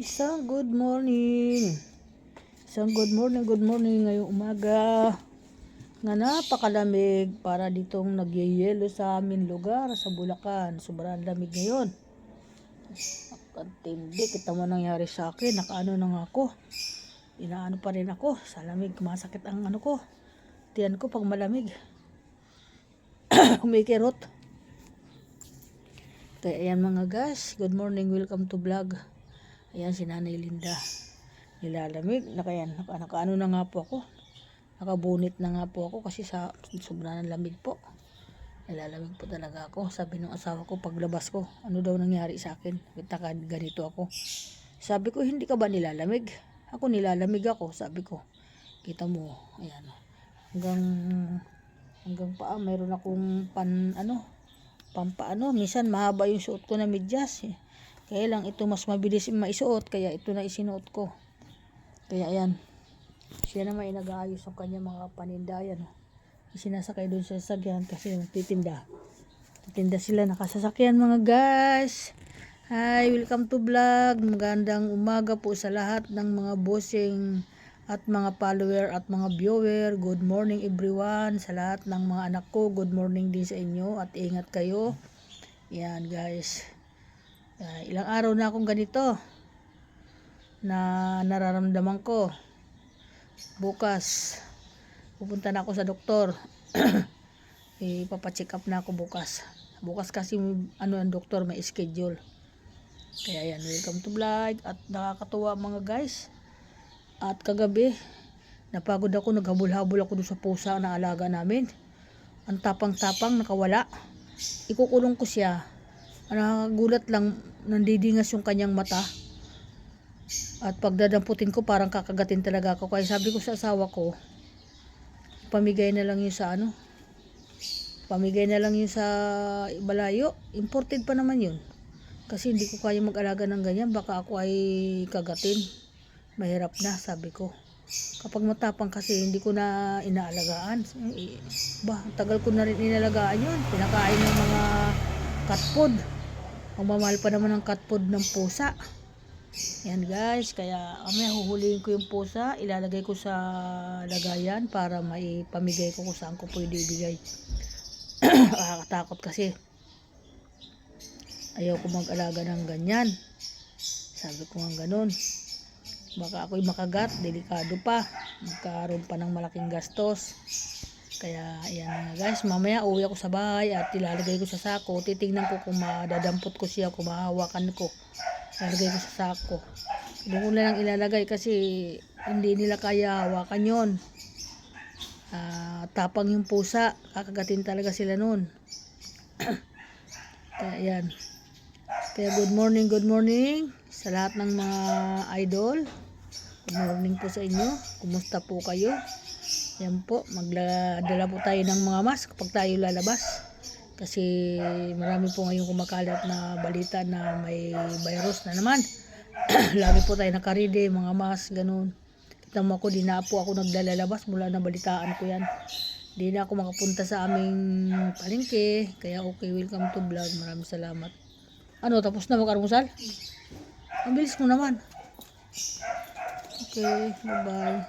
Isang good morning. Good morning ngayong umaga. Nga napakalamig para ditong nagyayelo sa amin lugar sa Bulacan. Sobrang lamig ngayon. Nakatindi, kita mo nangyari sa akin. Nakaano na nga ako. Inaano pa rin ako sa lamig. Masakit ang ano ko. Tiyan ko pag malamig. Kumikirot. Kaya ayan mga guys. Good morning. Welcome to vlog. Ayan si Nanay Linda. Nilalamig. Nakaano na nga po ako. Nakabunit na nga po ako kasi sa sobrang lamig po. Nilalamig po talaga ako. Sabi ng asawa ko paglabas ko, ano daw nangyari sa akin? Ganito ako. Sabi ko, hindi ka ba nilalamig? Ako nilalamig ako, sabi ko. Kita mo, ayan. Hanggang paa, mayroon akong pampaano. Minsan mahaba yung suot ko na medyas. Kaya lang ito mas mabilis maisuot, kaya ito na isinuot ko. Kaya ayan. Siya naman ay nag-aayos ang kanya mga paninda. Ayan. Isinasakay doon sa sasakyan kasi titinda. Titinda sila nakasasakyan mga guys. Hi, welcome to vlog. Magandang umaga po sa lahat ng mga bossing at mga follower at mga viewer. Good morning everyone. Sa lahat ng mga anak ko, good morning din sa inyo at ingat kayo. Yan guys. Ilang araw na akong ganito na nararamdaman ko. Bukas pupunta na ako sa doktor. Ipapacheck up na ako bukas. Bukas kasi ang doktor may schedule. Kaya yan, welcome to vlog. At nakakatuwa mga guys. At kagabi napagod ako, naghabol-habol ako doon sa pusa na alaga namin. Ang tapang-tapang nakawala. Ikukulong ko siya. Nakakagulat lang, nandidingas yung kanyang mata. At pagdadamputin ko parang kakagatin talaga ako. Kaya sabi ko sa asawa ko, pamigay na lang yun sa pamigay na lang yun sa balayo. Imported pa naman yun. Kasi hindi ko kaya mag-alaga ng ganyan. Baka ako ay kagatin. Mahirap na, sabi ko. Kapag matapang kasi hindi ko na inaalagaan. Tagal ko na rin inalagaan yun. Pinakain ng mga cat food. Ang mamahal pa naman ng cat food ng pusa. Yan guys, kaya huhulihin ko yung pusa, ilalagay ko sa lagayan para maipamigay ko kung saan ko pwede ibigay. Nakakatakot kasi. Ayaw ko mag-alaga ng ganyan. Sabi ko nga ganun. Baka ako'y makagat, delikado pa. Magkaroon pa ng malaking gastos. Kaya ayan guys, mamaya uwi ako sa bahay at ilalagay ko sa sako. Titingnan ko kung madadampot ko siya, kung mahahawakan ko. Ilalagay ko sa sako. Hindi ko na lang ilalagay kasi hindi nila kaya hawakan yun. Tapang yung pusa, kakagatin talaga sila nun. Kaya ayan. Kaya good morning sa lahat ng mga idol. Good morning po sa inyo. Kumusta po kayo? Yan po, magdala po tayo ng mga mask kapag tayo lalabas. Kasi marami po ngayong kumakalat na balita na may virus na naman. Lagi po tayo nakaredy, mga mask, ganun. Kita mo ako, di na po ako nagdalalabas mula na balitaan ko yan. Di na ako makapunta sa aming palengke. Kaya okay, welcome to vlog. Maraming salamat. Tapos na mag-almusal? Ang bilis mo naman. Okay, bye-bye.